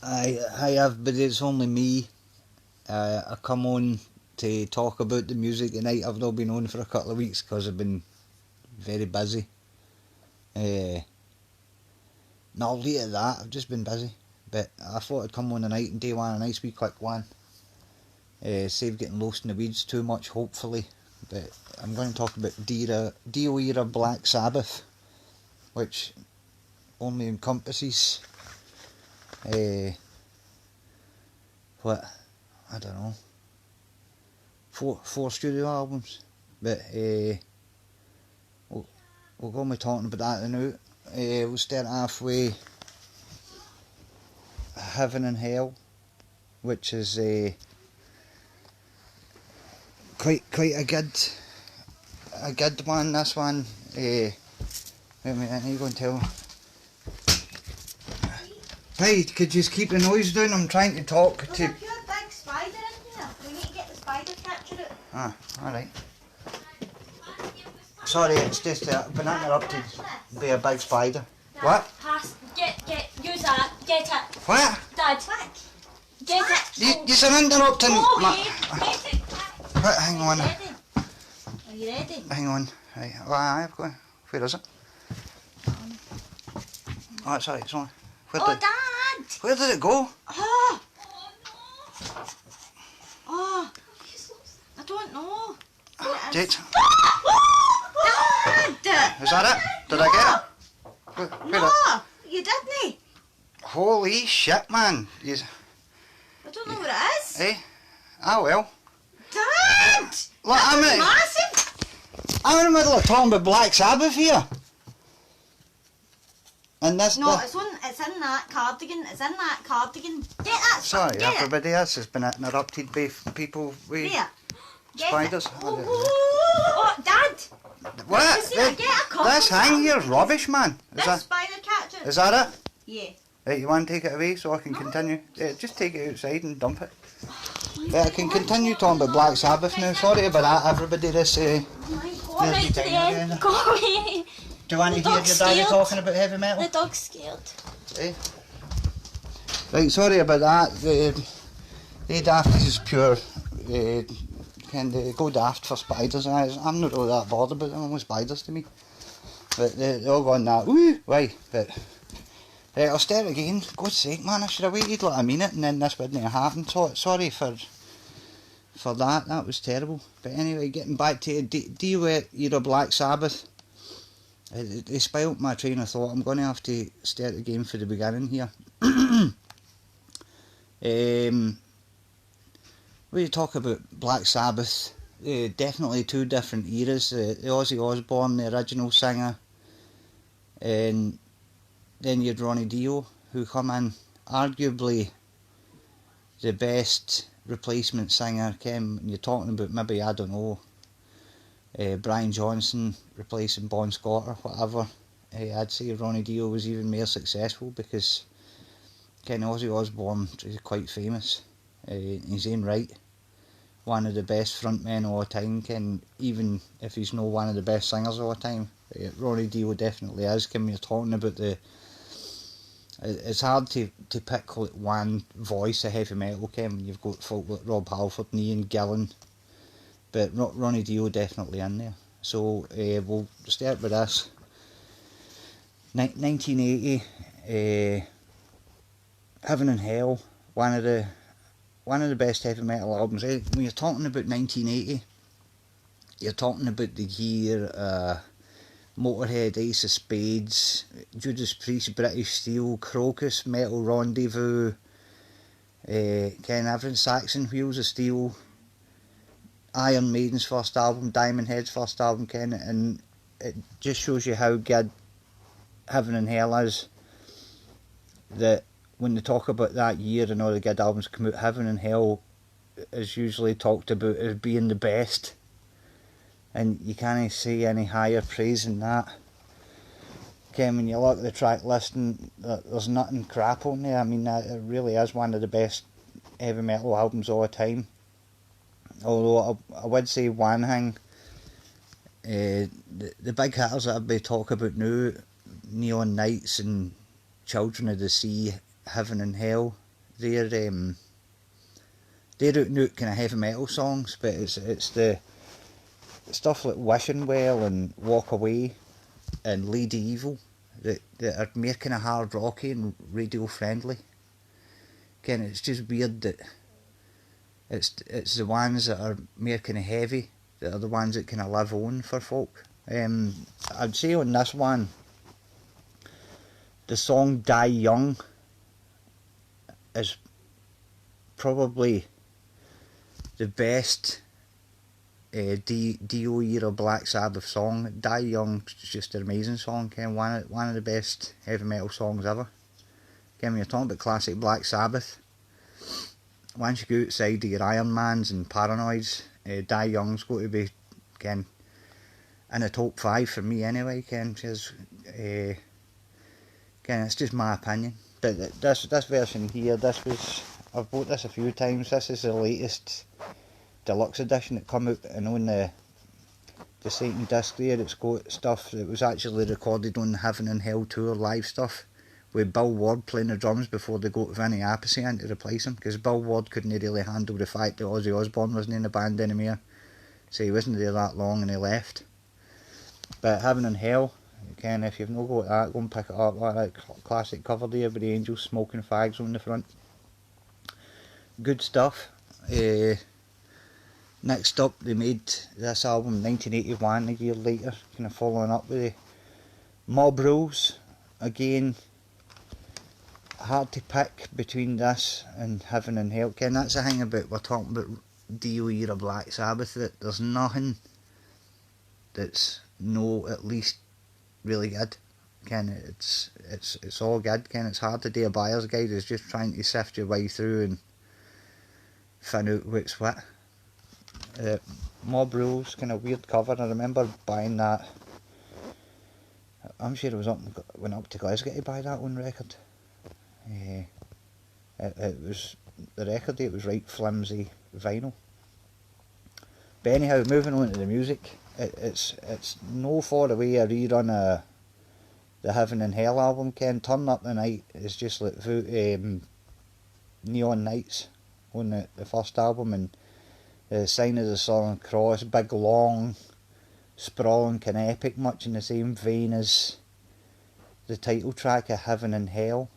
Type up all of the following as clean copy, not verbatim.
Hi everybody, it's only me. I come on to talk about the music tonight. I've not been on for a couple of weeks because I've been very busy. No, I'll leave it at that. I've just been busy. But I thought I'd come on tonight and do a nice wee quick one. Save getting lost in the weeds too much, hopefully. But I'm going to talk about Dio era Black Sabbath, which only encompasses what, I don't know, four studio albums. But we'll go on with talking about that now. We'll start off with Heaven and Hell, which is quite a good one. This one, wait a minute, I need to go and tell. Hey, could you just keep the noise down? I'm trying to talk to. There's a pure big spider in here. We need to get the spider catcher out. Ah, alright. Sorry, it's just I've been interrupted by a big spider. Dad, What? Pass. Use that. Get it. What? Dad. Quick. Get it. You're interrupting. Go away. Get it. Quick. Right, hang on. Ready? Are you ready? Hang on. Right. Oh, I've got. Where is it? Oh, sorry. It's on. Where did it go? Oh. Oh. I don't know. Jade. Dad. Is that it? Did I get it? No, you didn't. Holy shit, man. I don't know what it is. Eh? Ah, well. Dad! Look, Massive! I'm in the middle of talking about Black Sabbath here. And this. No, it's in that cardigan. It's in that cardigan. Get that. Sorry, get everybody else has been interrupted by people with There. Get spiders. It. Oh, Dad! What? Get a cup This of hang here's rubbish, man. This spider catcher. Is that it? Yeah. Right, you want to take it away so I can continue? Yeah, just take it outside and dump it. Yeah, I can continue talking about Black Sabbath now. Sorry about that, everybody. This Oh my God, right to the end. Go away. Do you want to The hear your dog's daddy scared. talking about heavy metal? The dog's scared. Eh? Right, sorry about that. They daft is pure. Can they go daft for spiders? I'm not really that bothered about them. Almost spiders to me. But they're all going that. Woo! Why? But I'll start again. God's sake, man! I should have waited like a minute, and then this wouldn't have happened. So sorry for that. That was terrible. But anyway, getting back to Dio era Black Sabbath. They spoilt my train of thought. I'm going to have to start again for the beginning here. When you talk about Black Sabbath, definitely two different eras. The Ozzy Osbourne, the original singer, and then you had Ronnie Dio, who come in arguably the best replacement singer. When you're talking about maybe, I don't know, Brian Johnson replacing Bon Scott or whatever, I'd say Ronnie Dio was even more successful because Ozzy Osbourne is quite famous in his own right. One of the best frontmen of all time, even if he's not one of the best singers of all time. Ronnie Dio definitely is. You're talking about it's hard to pick like one voice of heavy metal, when you've got folk like Rob Halford and Ian Gillan. But Ronnie Dio definitely in there. So we'll start with this. 1980, Heaven and Hell, one of the best heavy metal albums. When you're talking about 1980, you're talking about the year Motorhead, Ace of Spades, Judas Priest, British Steel, Crocus, Metal Rendezvous, everything, Saxon, Wheels of Steel, Iron Maiden's first album, Diamond Head's first album, and it just shows you how good Heaven and Hell is. That when they talk about that year and all the good albums come out, Heaven and Hell is usually talked about as being the best, and you can't say any higher praise than that. When you look at the track listing, there's nothing crap on there. I mean, it really is one of the best heavy metal albums of all time. Although I would say one thing, the big hitters that everybody talk about now, Neon Nights and Children of the Sea, Heaven and Hell, They're out and out kind of heavy metal songs, but it's the stuff like Wishing Well and Walk Away and Lady Evil that are more kind of hard rocky and radio friendly. Again, it's just weird that it's the ones that are more kind of heavy that are the ones that kind of live on for folk. I'd say on this one, the song Die Young is probably the best Dio era Black Sabbath song. Die Young is just an amazing song, Ken. One of the best heavy metal songs ever. Again, when you're talking about classic Black Sabbath, once you go outside of your Iron Mans and Paranoids, Die Young's got to be, Ken, in the top 5 for me anyway, Ken. Because, Ken, it's just my opinion. But this version here, I've bought this a few times. This is the latest deluxe edition that come out, and on the Satan disc there, it's got stuff that was actually recorded on the Heaven and Hell tour, live stuff, with Bill Ward playing the drums before they got Vinny Appice in to replace him, because Bill Ward couldn't really handle the fact that Ozzy Osbourne wasn't in the band anymore, so he wasn't there that long and he left. But Heaven and Hell, again, if you've not got that, go and pick it up. Like that classic cover there with the angels smoking fags on the front. Good stuff. Next up, they made this album 1981, a year later, kind of following up with the Mob Rules. Again, hard to pick between this and Heaven and Hell. Ken, that's the thing about, we're talking about Dio era Black Sabbath, that there's nothing that's at least really good. Ken, it's all good. Ken, it's hard to do a buyer's guide. It's just trying to sift your way through and find out what's what. Mob Rules, kind of weird cover. I remember buying that. I'm sure it was went up to Glasgow to buy that one record. It was the record. It was right flimsy vinyl. But anyhow, moving on to the music, it's no far away a rerun of the Heaven and Hell album. Ken, Turn Up the Night is just like Neon Nights on the first album, and the Sign of the Southern Cross, big, long, sprawling, kind of epic, much in the same vein as the title track of Heaven and Hell.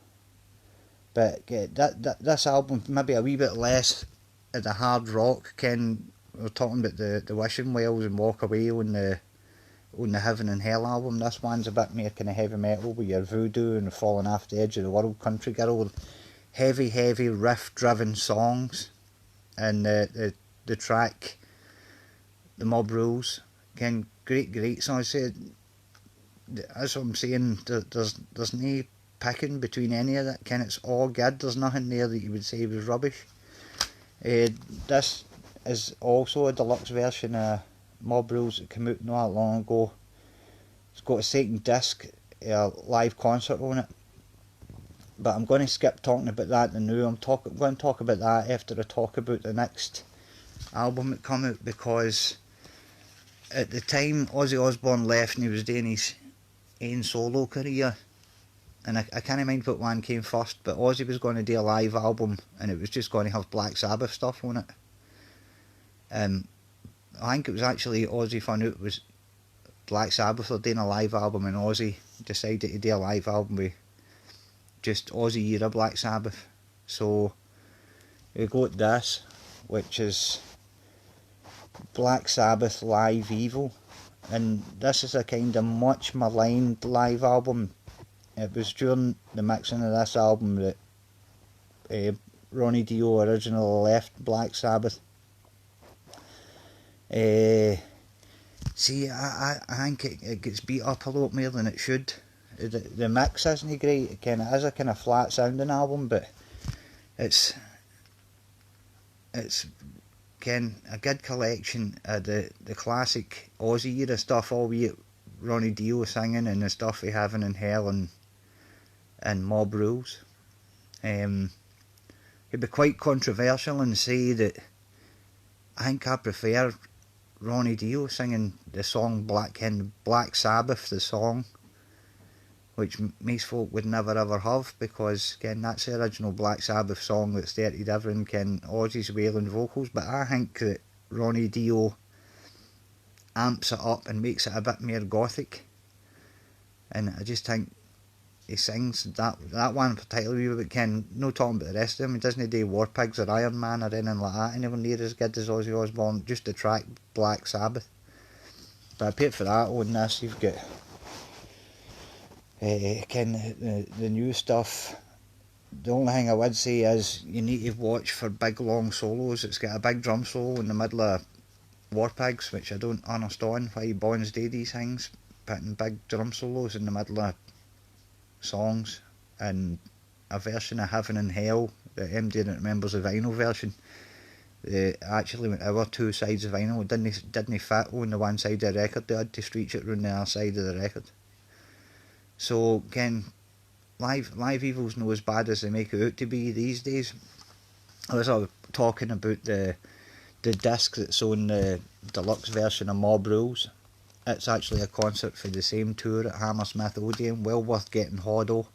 But this album, maybe a wee bit less of the hard rock. Ken, we're talking about the Wishing Wells and Walk Away on the Heaven and Hell album. This one's a bit more kind of heavy metal with your Voodoo and Falling Off the Edge of the World, Country Girl, heavy riff-driven songs. And the track, the Mob Rules, Ken, great song. I said, that's what I'm saying. There's no picking between any of that. Ken, it's all good. There's nothing there that you would say was rubbish. This is also a deluxe version of Mob Rules that came out not that long ago. It's got a Satan disc, a live concert on it. But I'm going to skip talking about that now. I'm going to talk about that after I talk about the next album that come out, because at the time Ozzy Osbourne left and he was doing his own solo career, and I can't mind what one came first, but Ozzy was going to do a live album and it was just going to have Black Sabbath stuff on it. I think it was actually Ozzy found out it was Black Sabbath were doing a live album, and Ozzy decided to do a live album with just Ozzy era Black Sabbath. So we got this, which is Black Sabbath Live Evil, and this is a kind of much maligned live album. It was during the mixing of this album that Ronnie Dio originally left Black Sabbath. See, I think it gets beat up a lot more than it should. The mix isn't great. It is a kind of flat sounding album, but it's Ken, a good collection of the classic Ozzy era stuff, albeit Ronnie Dio singing, and the stuff we Heaven and Hell and Mob Rules. It'd be quite controversial and say that I think I prefer Ronnie Dio singing the song Black Sabbath, the song, which most folk would never ever have, because Ken, that's the original Black Sabbath song that started everything, Ken, Ozzy's wailing vocals. But I think that Ronnie Dio amps it up and makes it a bit more gothic, and I just think he sings that one particularly, but Ken, no talking about the rest of them. He doesn't do War Pigs or Iron Man or anything like that, anywhere near as good as Ozzy Osbourne, just to track Black Sabbath. But apart for that, on this you've got Ken, the new stuff. The only thing I would say is you need to watch for big long solos. It's got a big drum solo in the middle of War Pigs, which I don't understand why Bonds do these things, putting big drum solos in the middle of songs. And a version of Heaven and Hell that MD remembers, the vinyl version, actually went over two sides of vinyl. It didn't fit on the one side of the record. They had to stretch it around the other side of the record. So again, live Evil's not as bad as they make it out to be these days. I was talking about the disc that's on the deluxe version of Mob Rules. It's actually a concert for the same tour at Hammersmith Odeon, well worth getting hold of.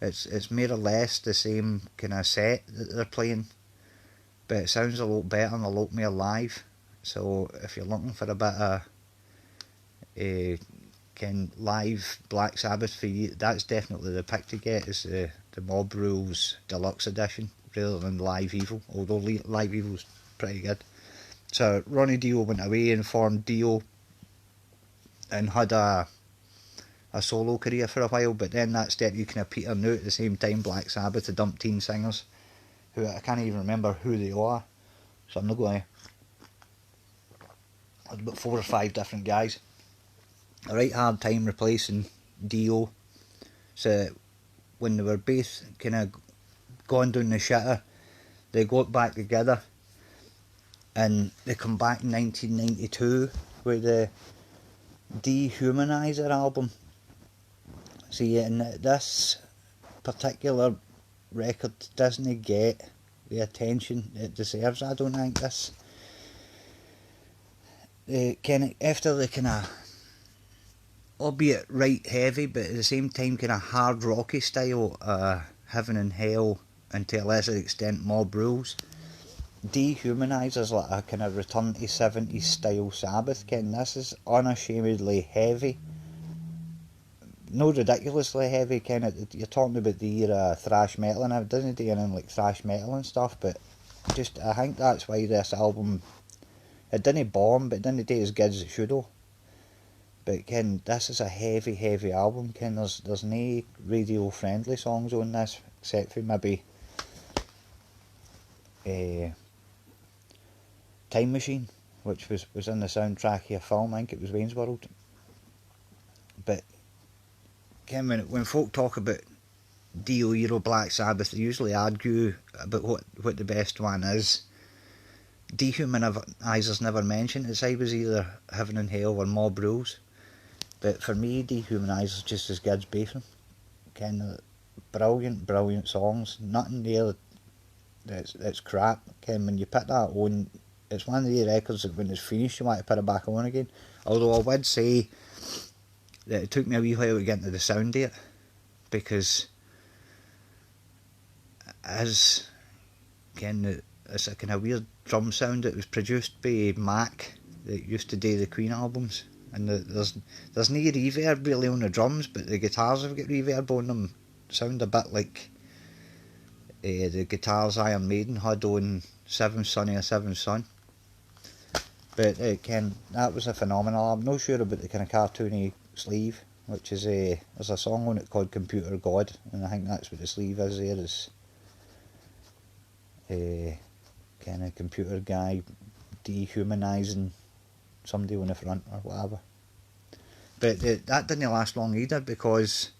It's more or less the same kind of set that they're playing, but it sounds a lot better and a lot more live. So if you're looking for a bit of live Black Sabbath for you, that's definitely the pick to get, is the Mob Rules Deluxe Edition rather than Live Evil, although Live Evil's pretty good. So Ronnie Dio went away and formed Dio and had a solo career for a while, but then that started kind of petering out. At the same time, Black Sabbath had dumped teen singers who I can't even remember who they are, so I'm not going to. There's about 4 or 5 different guys. A right hard time replacing Dio. So when they were both kind of gone down the shitter, they got back together and they come back in 1992 with the Dehumanizer album. See, and this particular record doesn't get the attention it deserves. I don't think this. After the kind of, albeit right heavy, but at the same time kind of hard rocky style, Heaven and Hell, and to a lesser extent Mob Rules, Dehumanizer's like a kind of return to 70s style Sabbath. Ken, this is unashamedly heavy. No ridiculously heavy, Ken. You're talking about the era thrash metal, and it doesn't do anything like thrash metal and stuff, but just I think that's why this album, it didn't bomb, but it didn't do as good as it should have. But Ken, this is a heavy album, Ken. There's no radio friendly songs on this, except for maybe Time Machine, which was in the soundtrack of a film. I think it was Wayne's World. But Ken, when folk talk about Dio era Black Sabbath, they usually argue about what the best one is. Dehumanizer's never mentioned. It's either Heaven and Hell or Mob Rules. But for me, Dehumanizer's just as good as both of them. Ken, brilliant songs. Nothing there that's crap. Ken, when you put that on, it's one of the records that when it's finished you want to put it back on again. Although I would say that it took me a wee while to get into the sound of it, because as Ken, it's a kind of weird drum sound. It was produced by Mac that used to do the Queen albums, and there's no reverb really on the drums, but the guitars have got reverb on them. Sound a bit like the guitars Iron Maiden had on Seventh Son of a Seventh Son. But Ken, that was a phenomenal. I'm not sure about the kind of cartoony sleeve, which is there's a song on it called Computer God, and I think that's what the sleeve is there, is kind of computer guy dehumanising somebody on the front or whatever. But that didn't last long either, because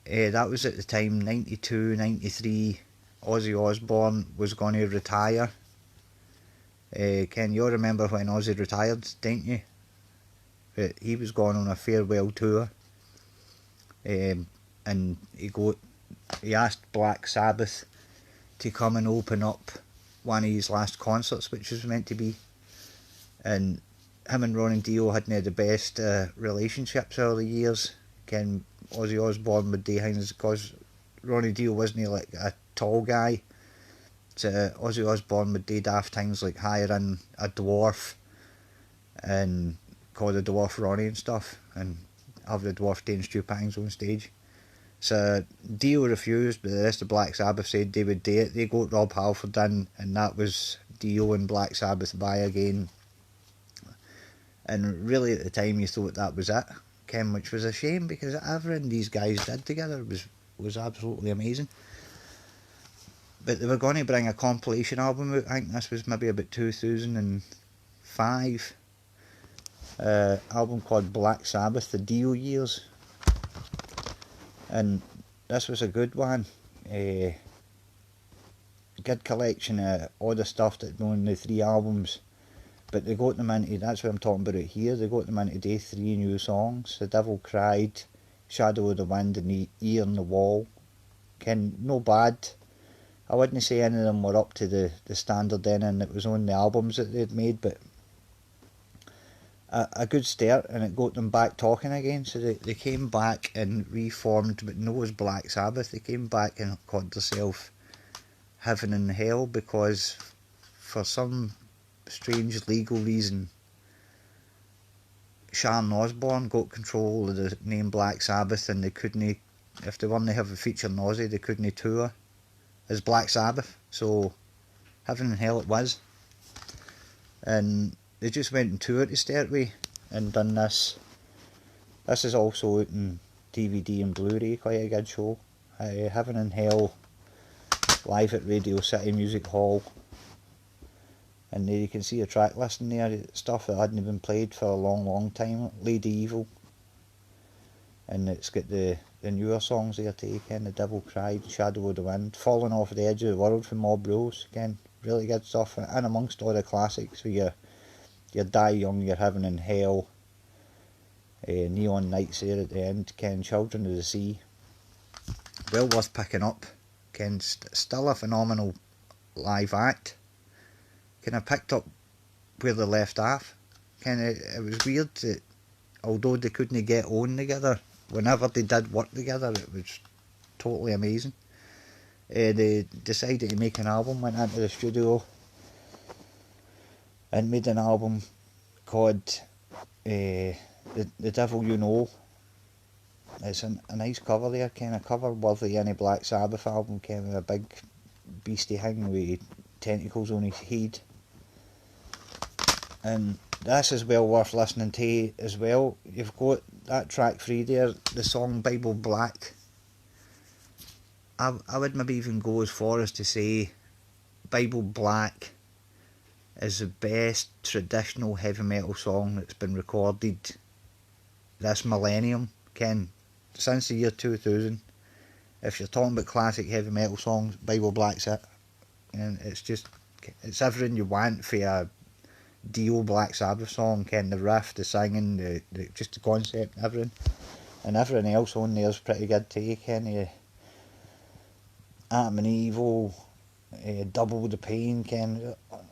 that was at the time, 92, 93, Ozzy Osbourne was going to retire. Ken, you all remember when Ozzy retired, don't you? But he was going on a farewell tour, and he asked Black Sabbath to come and open up one of his last concerts, which was meant to be. And him and Ronnie Dio hadn't had the best relationships over the years. Ken Ozzy Osbourne would do things because Ronnie Dio wasn't like a tall guy. So Ozzy Osbourne would do daft things like hire in a dwarf and call the dwarf Ronnie and stuff, and have the dwarf doing stupid things on stage. So Dio refused, but the rest of Black Sabbath said they would do it. They got Rob Halford in, and that was Dio and Black Sabbath by again. And really at the time you thought that was it, Ken, which was a shame because everything these guys did together was absolutely amazing. But they were going to bring a compilation album out. I think this was maybe about 2005. Album called Black Sabbath, the Dio Years. And this was a good one. Good collection of all the stuff that's on the 3 albums. But they got them into, that's what I'm talking about it here, they got them into day 3 new songs. The Devil Cried, Shadow of the Wind and the Ear on the Wall. No bad. I wouldn't say any of them were up to the standard then, and it was on the albums that they'd made, but a good start, and it got them back talking again. So they came back and reformed, but no as Black Sabbath. They came back and called themselves Heaven and Hell because for some strange legal reason Sharon Osbourne got control of the name Black Sabbath, and they couldn't, if they weren't have a feature in Ozzy, they couldn't tour as Black Sabbath. So Heaven and Hell it was, and they just went and toured to start with and done this. This is also out in DVD and Blu-ray, quite a good show. Heaven and Hell live at Radio City Music Hall, and there you can see a track list in there, stuff that hadn't been played for a long time. Lady Evil, and it's got the newer songs there too, The Devil Cried, Shadow of the Wind, Falling Off the Edge of the World from Mob Rules, really good stuff, and amongst all the classics for your Die Young, your Heaven and Hell, Neon Nights there at the end, Children of the Sea, well worth picking up. Still a phenomenal live act. I picked up where they left off. It was weird that although they couldn't get on together, whenever they did work together, it was totally amazing. They decided to make an album, went into the studio and made an album called The Devil You Know. It's a nice cover there, cover worthy any Black Sabbath album, with a big beastie thing with tentacles on his head. And this is well worth listening to as well. You've got that track 3 there, the song Bible Black. I would maybe even go as far as to say Bible Black is the best traditional heavy metal song that's been recorded this millennium, since the year 2000. If you're talking about classic heavy metal songs, Bible Black's it. And it's everything you want for a Dio Black Sabbath song, the riff, the singing, just the concept, everything. And everything else on there's pretty good too, Adam and Evil, Double the Pain,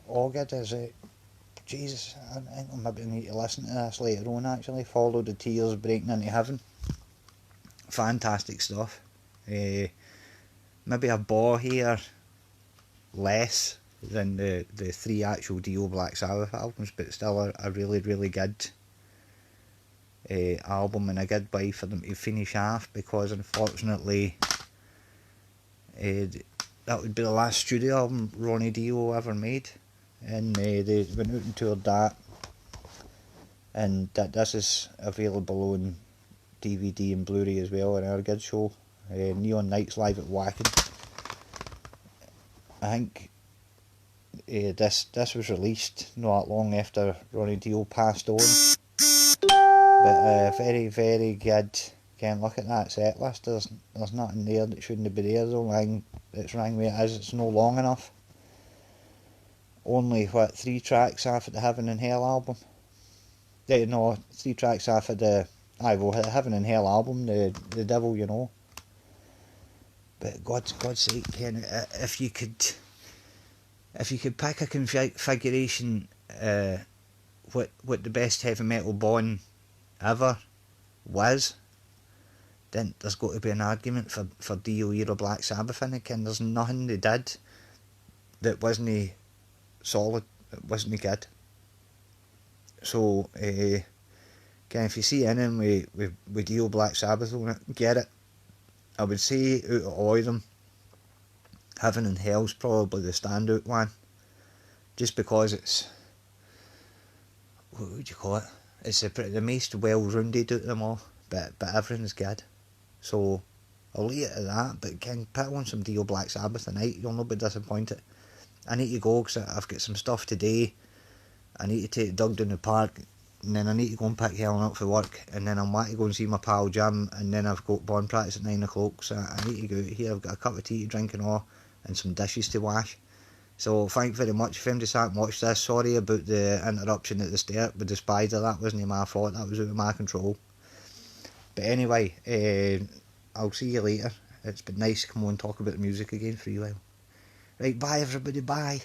all good. Jesus, I think I maybe need to listen to this later on actually. Follow the Tears, Breaking into Heaven. Fantastic stuff. Maybe a bar here less than the 3 actual Dio Black Sabbath albums, but still a really good album, and a good way for them to finish off, because unfortunately that would be the last studio album Ronnie Dio ever made, and they went out and toured that, and this is available on DVD and Blu-ray as well, and a good show. Neon Nights live at Wacken. I think this was released not long after Ronnie Dio passed on, but very good. Look at that set list. There's nothing there that shouldn't be there. The only thing that's wrong with it is it's no long enough. Only 3 tracks off of the Heaven and Hell album. 3 tracks off of the the Heaven and Hell album, the Devil You Know. But God's sake, if you could pick a configuration, what the best heavy metal band ever was, then there's got to be an argument for Dio era Black Sabbath in it, and there's nothing they did that wasn't solid, it wasn't good. So, if you see anything with Dio Black Sabbath on it, get it. I would say out of all of them, Heaven and Hell's probably the standout one, just because it's, what would you call it? It's the most well-rounded out of them all, but everything's good. So I'll leave it at that. But can put on some Dio Black Sabbath tonight, you'll not be disappointed. I need to go because I've got some stuff today. I need to take Doug down the park, and then I need to go and pick Helen up for work, and then I want to go and see my pal Jim, and then I've got bond practice at 9 o'clock, so I need to go out here. I've got a cup of tea to drink and all, and some dishes to wash. So thank you very much if anybody sat and watched this. Sorry about the interruption at the start with the spider, that wasn't my fault, that was out of my control. But anyway, I'll see you later. It's been nice to come on and talk about the music again for a while. Right, bye everybody, bye.